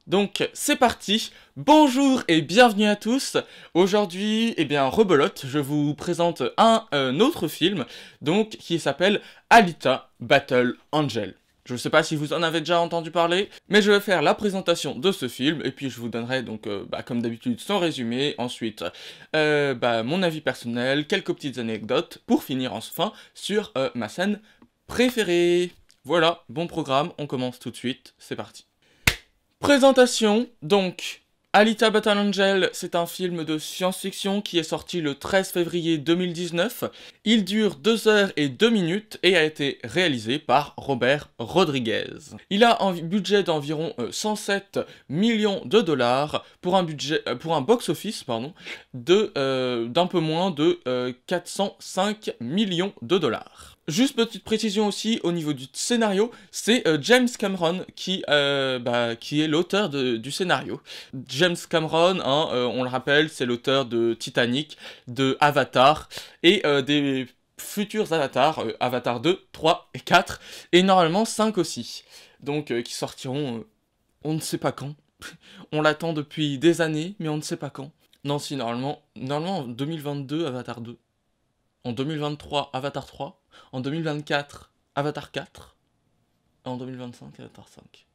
Donc c'est parti, bonjour et bienvenue à tous. Aujourd'hui, rebelote, je vous présente un autre film, donc qui s'appelle Alita Battle Angel. Je ne sais pas si vous en avez déjà entendu parler, mais je vais faire la présentation de ce film, et puis je vous donnerai donc, comme d'habitude, son résumé, ensuite mon avis personnel, quelques petites anecdotes, pour finir enfin sur ma scène préférée. Voilà, bon programme, on commence tout de suite, c'est parti. Présentation, donc, Alita Battle Angel, c'est un film de science-fiction qui est sorti le 13 février 2019. Il dure 2 heures et 2 minutes et a été réalisé par Robert Rodriguez. Il a un budget d'environ 107 millions de dollars pour un box-office d'un peu moins de 405 millions de dollars. Juste petite précision aussi au niveau du scénario, c'est James Cameron qui est l'auteur du scénario. James Cameron, on le rappelle, c'est l'auteur de Titanic, de Avatar et des futurs Avatars, Avatar 2, 3 et 4, et normalement 5 aussi. Donc qui sortiront on ne sait pas quand. On l'attend depuis des années, mais on ne sait pas quand. Non, si, normalement en 2022, Avatar 2. En 2023, Avatar 3. En 2024, Avatar 4. Et en 2025, Avatar 5.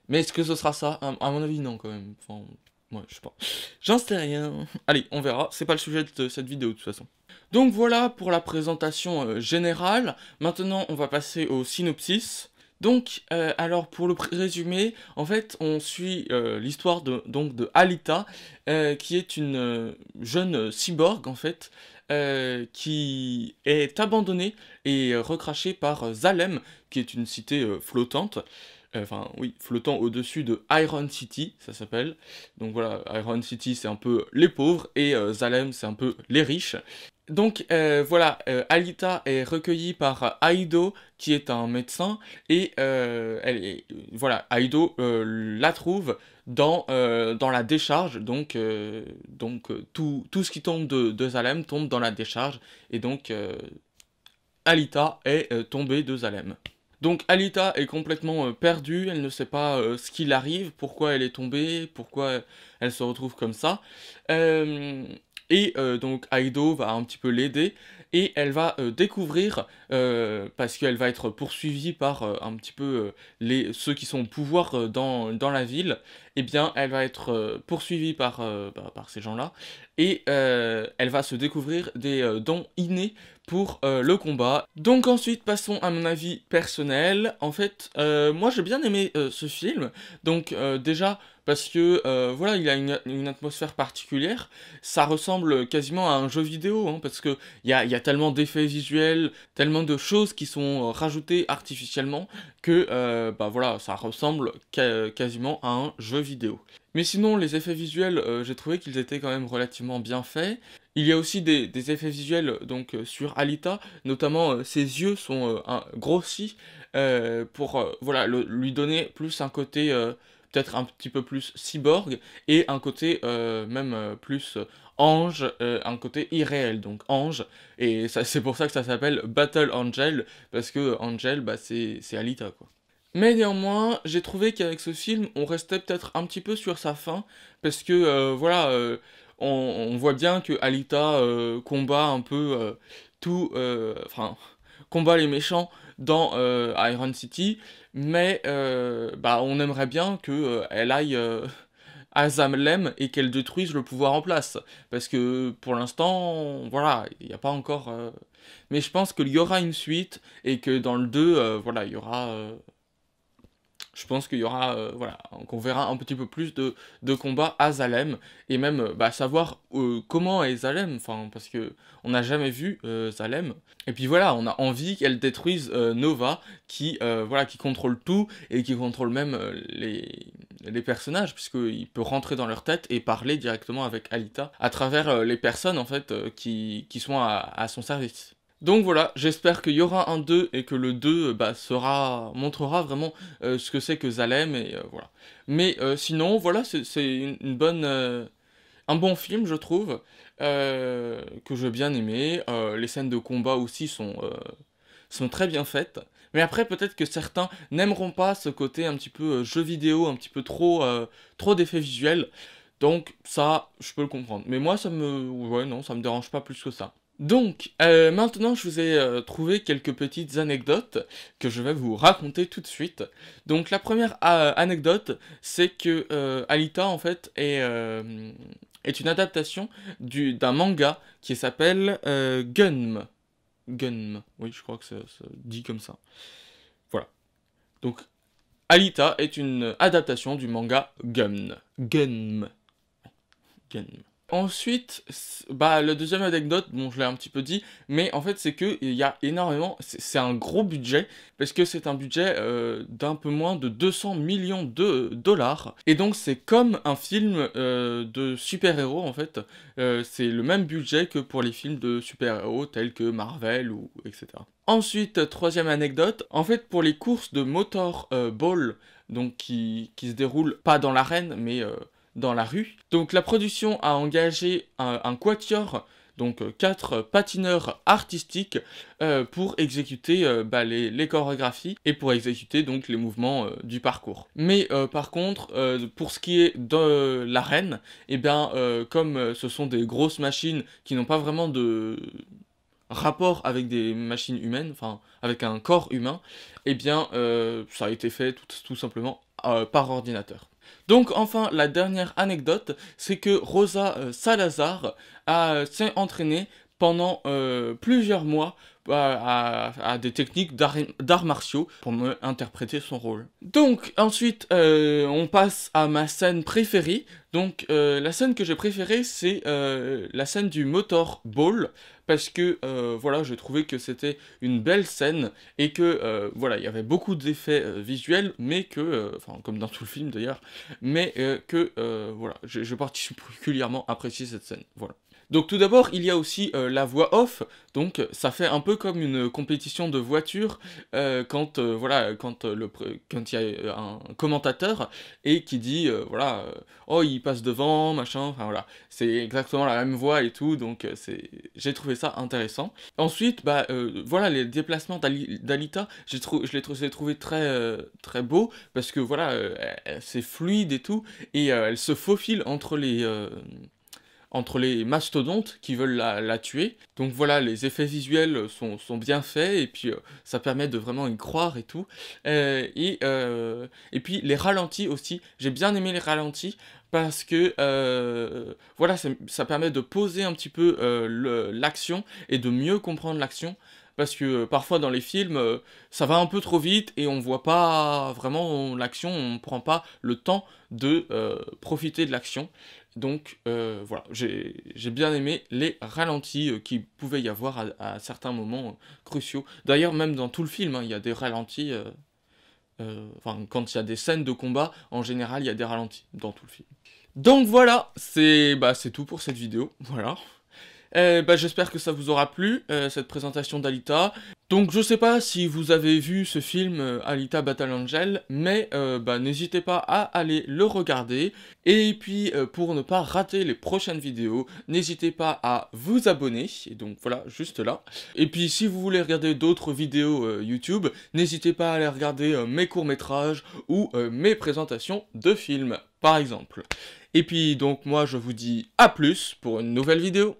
Mais est-ce que ce sera ça? À mon avis, non, quand même. Enfin, ouais, je sais pas. J'en sais rien. Allez, on verra. C'est pas le sujet de cette vidéo, de toute façon. Donc voilà pour la présentation générale. Maintenant, on va passer au synopsis. Donc, alors pour le résumé, en fait, on suit l'histoire de Alita, qui est une jeune cyborg, en fait, qui est abandonnée et recrachée par Zalem, qui est une cité flottante. Flottant au-dessus de Iron City, ça s'appelle. Donc voilà, Iron City, c'est un peu les pauvres, et Zalem, c'est un peu les riches. Donc Alita est recueillie par Aido, qui est un médecin, et Aido la trouve dans la décharge, donc tout ce qui tombe de Zalem tombe dans la décharge, et donc Alita est tombée de Zalem. Donc Alita est complètement perdue, elle ne sait pas ce qui l'arrive, pourquoi elle est tombée, pourquoi elle se retrouve comme ça. Donc Aido va un petit peu l'aider, et elle va découvrir, parce qu'elle va être poursuivie par un petit peu ceux qui sont au pouvoir dans la ville, et bien elle va être poursuivie par ces gens-là, et elle va se découvrir des dons innés pour le combat. Donc ensuite, passons à mon avis personnel. En fait, moi j'ai bien aimé ce film, donc déjà parce que il a une atmosphère particulière, ça ressemble quasiment à un jeu vidéo, parce que il y a tellement d'effets visuels, tellement de choses qui sont rajoutées artificiellement, que ça ressemble quasiment à un jeu vidéo. Mais sinon, les effets visuels, j'ai trouvé qu'ils étaient quand même relativement bien faits. Il y a aussi des effets visuels donc sur Alita, notamment ses yeux sont grossis pour lui donner plus un côté peut-être un petit peu plus cyborg, et un côté plus ange, un côté irréel, donc ange, et c'est pour ça que ça s'appelle Battle Angel, parce que Angel, c'est Alita, quoi. Mais néanmoins, j'ai trouvé qu'avec ce film, on restait peut-être un petit peu sur sa fin, parce que on voit bien que Alita combat un peu combat les méchants dans Iron City, mais on aimerait bien que elle aille à Zalem et qu'elle détruise le pouvoir en place, parce que pour l'instant, voilà, il n'y a pas encore. Mais je pense qu'il y aura une suite, et que dans le 2, il y aura. Je pense qu'il y aura, qu'on verra un petit peu plus de combats à Zalem, et même savoir comment est Zalem, parce que on n'a jamais vu Zalem. Et puis voilà, on a envie qu'elle détruise Nova, qui contrôle tout, et qui contrôle même les personnages, puisqu'il peut rentrer dans leur tête et parler directement avec Alita à travers les personnes en fait qui sont à son service. Donc voilà, j'espère qu'il y aura un 2, et que le 2 montrera vraiment ce que c'est que Zalem, et voilà. Mais sinon, voilà, c'est une bonne, un bon film, je trouve, que j'ai bien aimé. Les scènes de combat aussi sont très bien faites. Mais après, peut-être que certains n'aimeront pas ce côté un petit peu jeu vidéo, un petit peu trop d'effets visuels. Donc ça, je peux le comprendre. Mais moi, ouais, non, ça me dérange pas plus que ça. Donc, maintenant, je vous ai trouvé quelques petites anecdotes que je vais vous raconter tout de suite. Donc, la première anecdote, c'est que Alita, en fait, est une adaptation d'un manga qui s'appelle Gunm. Gunm, oui, je crois que ça dit comme ça. Voilà. Donc, Alita est une adaptation du manga Gunm. Gunm. Gunm. Ensuite, bah, le deuxième anecdote, bon, je l'ai un petit peu dit, mais en fait, c'est que il y a énormément, c'est un gros budget, parce que c'est un budget d'un peu moins de 200 millions de dollars, et donc c'est comme un film de super-héros, en fait, c'est le même budget que pour les films de super-héros tels que Marvel, ou etc. Ensuite, troisième anecdote, en fait, pour les courses de Motor Ball, donc qui se déroulent pas dans l'arène, mais dans la rue. Donc la production a engagé un quatuor, donc 4 patineurs artistiques pour exécuter bah, les chorégraphies et pour exécuter donc les mouvements du parcours. Mais par contre, pour ce qui est de l'arène, et bien comme ce sont des grosses machines qui n'ont pas vraiment de rapport avec des machines humaines, enfin avec un corps humain, et bien ça a été fait tout simplement par ordinateur. Donc enfin, la dernière anecdote, c'est que Rosa Salazar s'est entraînée pendant plusieurs mois à des techniques d'arts martiaux pour me interpréter son rôle. Donc ensuite, on passe à ma scène préférée. Donc la scène que j'ai préférée, c'est la scène du Motor Ball, parce que voilà, j'ai trouvé que c'était une belle scène et que voilà, il y avait beaucoup d'effets visuels, mais que, enfin comme dans tout le film d'ailleurs, mais voilà, j'ai particulièrement apprécié cette scène. Voilà. Donc tout d'abord, il y a aussi la voix off, donc ça fait un peu comme une compétition de voiture quand voilà, quand il y a un commentateur et qui dit voilà, oh il passe devant, machin, enfin voilà, c'est exactement la même voix et tout, donc j'ai trouvé ça intéressant. Ensuite, bah voilà, les déplacements d'Alita, je les ai trouvés très beaux parce que voilà, c'est fluide et tout, et elle se faufile entre les mastodontes qui veulent la tuer. Donc voilà, les effets visuels sont bien faits, et puis ça permet de vraiment y croire et tout. Et puis les ralentis aussi, j'ai bien aimé les ralentis, parce que voilà, ça permet de poser un petit peu l'action, et de mieux comprendre l'action. Parce que parfois dans les films, ça va un peu trop vite, et on voit pas vraiment l'action, on prend pas le temps de profiter de l'action. Donc voilà, j'ai bien aimé les ralentis qu'il pouvait y avoir à certains moments cruciaux. D'ailleurs, même dans tout le film, hein, il y a des ralentis. Enfin, quand il y a des scènes de combat, en général, il y a des ralentis dans tout le film. Donc voilà, c'est tout pour cette vidéo. Voilà. J'espère que ça vous aura plu, cette présentation d'Alita. Donc je sais pas si vous avez vu ce film Alita Battle Angel, mais n'hésitez pas à aller le regarder. Et puis pour ne pas rater les prochaines vidéos, n'hésitez pas à vous abonner, et donc voilà, juste là. Et puis si vous voulez regarder d'autres vidéos YouTube, n'hésitez pas à aller regarder mes courts-métrages ou mes présentations de films, par exemple. Et puis donc moi je vous dis à plus pour une nouvelle vidéo.